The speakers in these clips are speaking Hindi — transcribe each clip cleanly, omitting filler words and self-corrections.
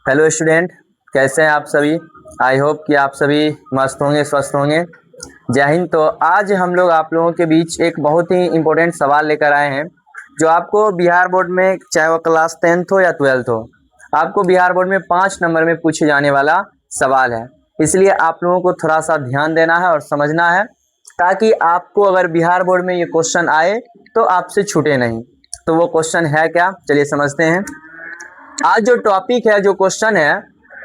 हेलो स्टूडेंट, कैसे हैं आप सभी। आई होप कि आप सभी मस्त होंगे, स्वस्थ होंगे। जय हिंद। तो आज हम लोग आप लोगों के बीच एक बहुत ही इम्पोर्टेंट सवाल लेकर आए हैं जो आपको बिहार बोर्ड में, चाहे वो क्लास 10th हो या 12th हो, आपको बिहार बोर्ड में 5 नंबर में पूछे जाने वाला सवाल है। इसलिए आप लोगों को थोड़ा सा ध्यान देना है और समझना है, ताकि आपको अगर बिहार बोर्ड में ये क्वेश्चन आए तो आपसे छूटे नहीं। तो वो क्वेश्चन है क्या, चलिए समझते हैं। आज जो टॉपिक है, जो क्वेश्चन है,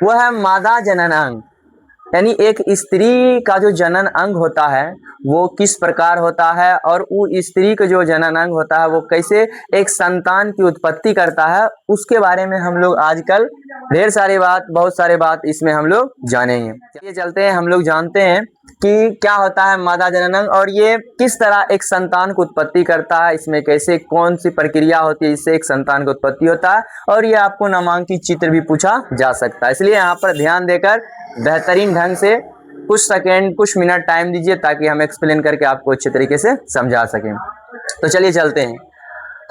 वो है मादा जनन अंग। यानी एक स्त्री का जो जनन अंग होता है वो किस प्रकार होता है, और वो स्त्री का जो जनन अंग होता है वो कैसे एक संतान की उत्पत्ति करता है, उसके बारे में हम लोग आजकल बहुत सारे बात इसमें हम लोग जानेंगे। चलिए चलते हैं, हम लोग जानते हैं कि क्या होता है मादा जनन अंग और ये किस तरह एक संतान को उत्पत्ति करता है, इसमें कैसे कौन सी प्रक्रिया होती है इससे एक संतान की उत्पत्ति होता है, और ये आपको नामांकित चित्र भी पूछा जा सकता है। इसलिए यहाँ पर ध्यान देकर बेहतरीन ढंग से कुछ सेकेंड, कुछ मिनट टाइम दीजिए, ताकि हम एक्सप्लेन करके आपको अच्छे तरीके से समझा सकें। तो चलिए चलते हैं।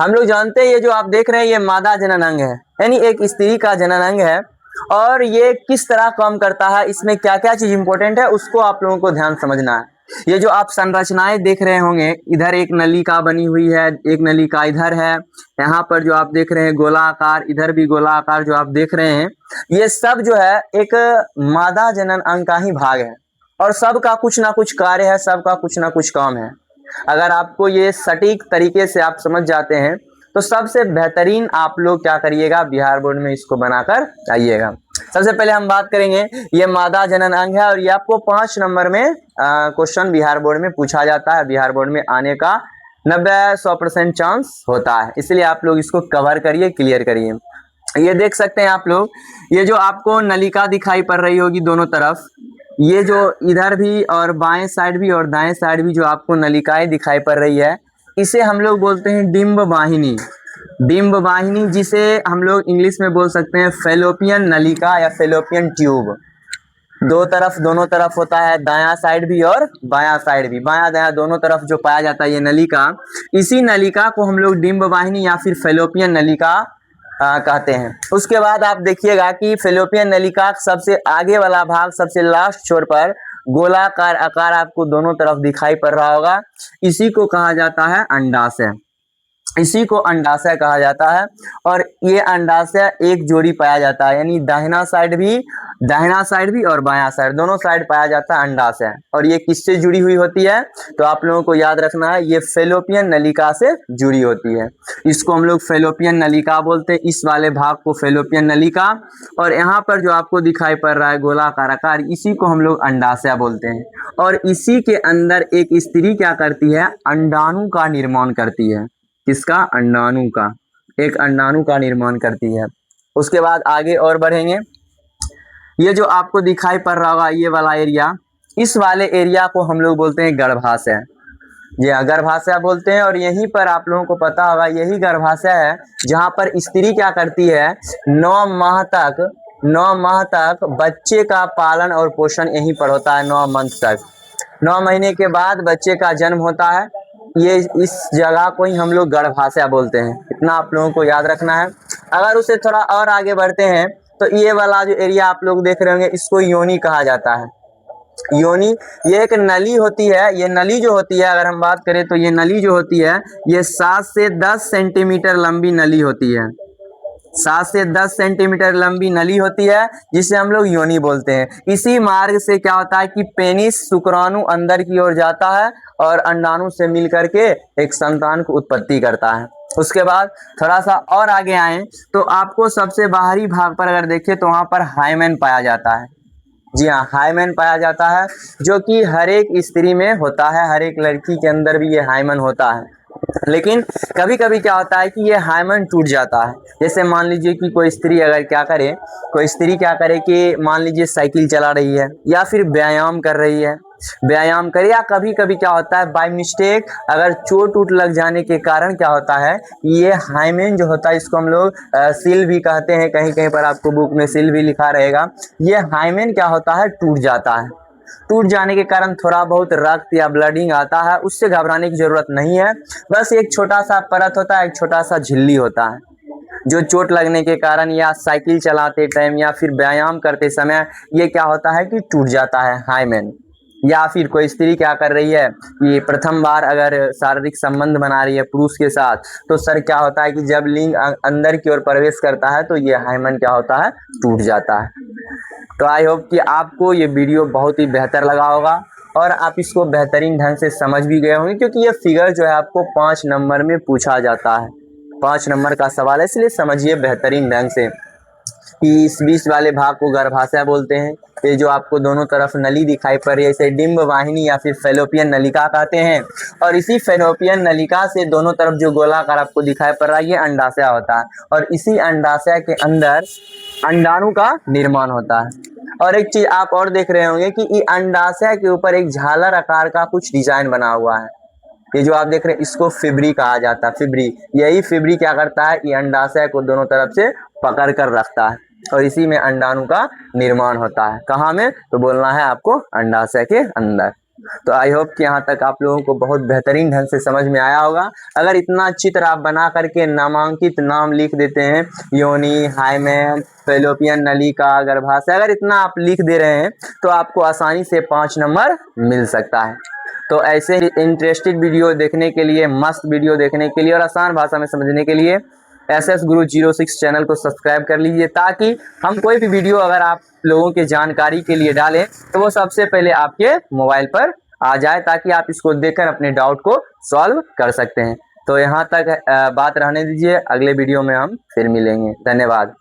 हम लोग जानते हैं ये जो आप देख रहे हैं ये मादा जनन अंग है, यानी एक स्त्री का जनन अंग है, और ये किस तरह काम करता है, इसमें क्या क्या चीज इंपॉर्टेंट है उसको आप लोगों को ध्यान समझना है। ये जो आप संरचनाएं देख रहे होंगे, इधर एक नलिका बनी हुई है, एक नलिका इधर है, यहाँ पर जो आप देख रहे हैं गोलाकार, इधर भी गोलाकार जो आप देख रहे हैं, ये सब जो है एक मादा जनन अंग का ही भाग है, और सबका कुछ ना कुछ कार्य है, सबका कुछ ना कुछ काम है। अगर आपको ये सटीक तरीके से आप समझ जाते हैं तो सबसे बेहतरीन आप लोग क्या करिएगा, बिहार बोर्ड में इसको बनाकर आइएगा। सबसे पहले हम बात करेंगे, ये मादा जनन अंग है, और ये आपको 5 नंबर में क्वेश्चन बिहार बोर्ड में पूछा जाता है। बिहार बोर्ड में आने का 90-100% चांस होता है, इसलिए आप लोग इसको कवर करिए, क्लियर करिए। ये देख सकते हैं आप लोग, ये जो आपको नलिका दिखाई पड़ रही होगी दोनों तरफ, ये जो इधर भी और बाएं साइड भी और दाएं साइड भी जो आपको नलिकाएं दिखाई पड़ रही है, इसे हम लोग बोलते हैं डिंब वाहिनी। डिंब वाहिनी, जिसे हम लोग इंग्लिश में बोल सकते हैं फेलोपियन नलिका या फेलोपियन ट्यूब। दोनों तरफ होता है, दायां साइड भी और बायां साइड भी, बायां दायां दोनों तरफ जो पाया जाता है ये नलिका, इसी नलिका को हम लोग डिंब वाहिनी या फिर फेलोपियन नलिका कहते हैं। उसके बाद आप देखिएगा कि फेलोपियन नलिका सबसे आगे वाला भाग, सबसे लास्ट छोर पर गोलाकार आकार आपको दोनों तरफ दिखाई पड़ रहा होगा, इसी को कहा जाता है अंडाशय। इसी को अंडाशय कहा जाता है, और ये अंडाशय एक जोड़ी पाया जाता है, यानी दाहिना साइड भी और बायां साइड दोनों साइड पाया जाता है अंडाशय। और ये किससे जुड़ी हुई होती है, तो आप लोगों को याद रखना है, ये फेलोपियन नलिका से जुड़ी होती है। इसको हम लोग फेलोपियन नलिका बोलते हैं, इस वाले भाग को फेलोपियन नलिका, और यहाँ पर जो आपको दिखाई पड़ रहा है गोलाकार आकार, इसी को हम लोग अंडाशय बोलते हैं। और इसी के अंदर एक स्त्री क्या करती है, अंडाणु का निर्माण करती है। किसका, अंडाणु का, एक अंडाणु का निर्माण करती है। उसके बाद आगे और बढ़ेंगे, ये जो आपको दिखाई पड़ रहा होगा ये वाला एरिया, इस वाले एरिया को हम लोग बोलते हैं गर्भाशय। ये गर्भाशय बोलते हैं, और यहीं पर आप लोगों को पता होगा यही गर्भाशय है जहां पर स्त्री क्या करती है, 9 माह तक बच्चे का पालन और पोषण यहीं पर होता है। 9 मंथ तक, 9 महीने के बाद बच्चे का जन्म होता है। ये इस जगह को ही हम लोग गर्भाशय बोलते हैं, इतना आप लोगों को याद रखना है। अगर उसे थोड़ा और आगे बढ़ते हैं तो ये वाला जो एरिया आप लोग देख रहे होंगे, इसको योनि कहा जाता है। योनि, ये एक नली होती है। ये नली जो होती है, अगर हम बात करें तो ये नली जो होती है, ये 7 से 10 सेंटीमीटर लंबी नली होती है। 7 से 10 सेंटीमीटर लंबी नली होती है, जिसे हम लोग योनि बोलते हैं। इसी मार्ग से क्या होता है कि पेनिस, शुक्राणु अंदर की ओर जाता है और अंडाणु से मिल करके एक संतान को उत्पत्ति करता है। उसके बाद थोड़ा सा और आगे आए तो आपको सबसे बाहरी भाग पर अगर देखें तो वहां पर हाइमेन पाया जाता है। जी हाँ, हाइमेन पाया जाता है, जो कि हर एक स्त्री में होता है, हर एक लड़की के अंदर भी ये हाइमेन होता है। लेकिन कभी कभी क्या होता है कि ये हाइमेन टूट जाता है। जैसे मान लीजिए कि कोई स्त्री क्या करे कि मान लीजिए साइकिल चला रही है, या फिर व्यायाम कर रही है, या कभी कभी क्या होता है बाय मिस्टेक अगर चोट उट लग जाने के कारण क्या होता है, ये हाइमेन जो होता है, इसको हम लोग सील भी कहते हैं, कहीं कहीं पर आपको बुक में सील भी लिखा रहेगा। ये हाइमेन क्या होता है, टूट जाता है। टूट जाने के कारण थोड़ा बहुत रक्त या ब्लडिंग आता है, उससे घबराने की जरूरत नहीं है। बस एक छोटा सा परत होता है, एक छोटा सा झिल्ली होता है। जो चोट लगने के कारण या साइकिल चलाते टाइम या फिर व्यायाम करते समय ये क्या होता है कि टूट जाता है हाइमेन। या फिर कोई स्त्री क्या कर रही है कि प्रथम बार अगर शारीरिक संबंध बना रही है पुरुष के साथ, तो सर क्या होता है कि जब लिंग अंदर की ओर प्रवेश करता है तो ये हाइमेन क्या होता है, टूट जाता है। तो आई होप कि आपको ये वीडियो बहुत ही बेहतर लगा होगा और आप इसको बेहतरीन ढंग से समझ भी गए होंगे, क्योंकि ये फिगर जो है आपको 5 नंबर में पूछा जाता है। 5 नंबर का सवाल है, इसलिए समझिए बेहतरीन ढंग से कि इस बीच वाले भाग को गर्भाशय बोलते हैं। ये जो आपको दोनों तरफ नली दिखाई पड़ रही है इसे डिंब वाहिनी या फिर फैलोपियन नलिका कहते हैं। और इसी फैलोपियन नलिका से दोनों तरफ जो गोलाकार आपको दिखाई पड़ रहा है ये अंडाशय होता है, और इसी अंडाशय के अंदर अंडाणु का निर्माण होता है। और एक चीज आप और देख रहे होंगे कि ये अंडाशय के ऊपर एक झालर आकार का कुछ डिजाइन बना हुआ है। ये जो आप देख रहे हैं इसको फिब्री कहा जाता है। फिब्री, यही फिब्री क्या करता है, ये अंडाशय को दोनों तरफ से पकड़ कर रखता है और इसी में अंडाणु का निर्माण होता है। कहाँ में, तो बोलना है आपको अंडाशय के अंदर। तो आई होप कि यहाँ तक आप लोगों को बहुत बेहतरीन ढंग से समझ में आया होगा। अगर इतना चित्र आप बना करके नामांकित नाम लिख देते हैं, योनि, हाइमेन, फैलोपियन नलिका, गर्भाशय, अगर इतना आप लिख दे रहे हैं तो आपको आसानी से 5 नंबर मिल सकता है। तो ऐसे ही इंटरेस्टेड वीडियो देखने के लिए, मस्त वीडियो देखने के लिए और आसान भाषा में समझने के लिए SS गुरु 06 चैनल को सब्सक्राइब कर लीजिए, ताकि हम कोई भी वीडियो अगर आप लोगों के जानकारी के लिए डालें तो वो सबसे पहले आपके मोबाइल पर आ जाए, ताकि आप इसको देखकर अपने डाउट को सॉल्व कर सकते हैं। तो यहाँ तक बात रहने दीजिए, अगले वीडियो में हम फिर मिलेंगे। धन्यवाद।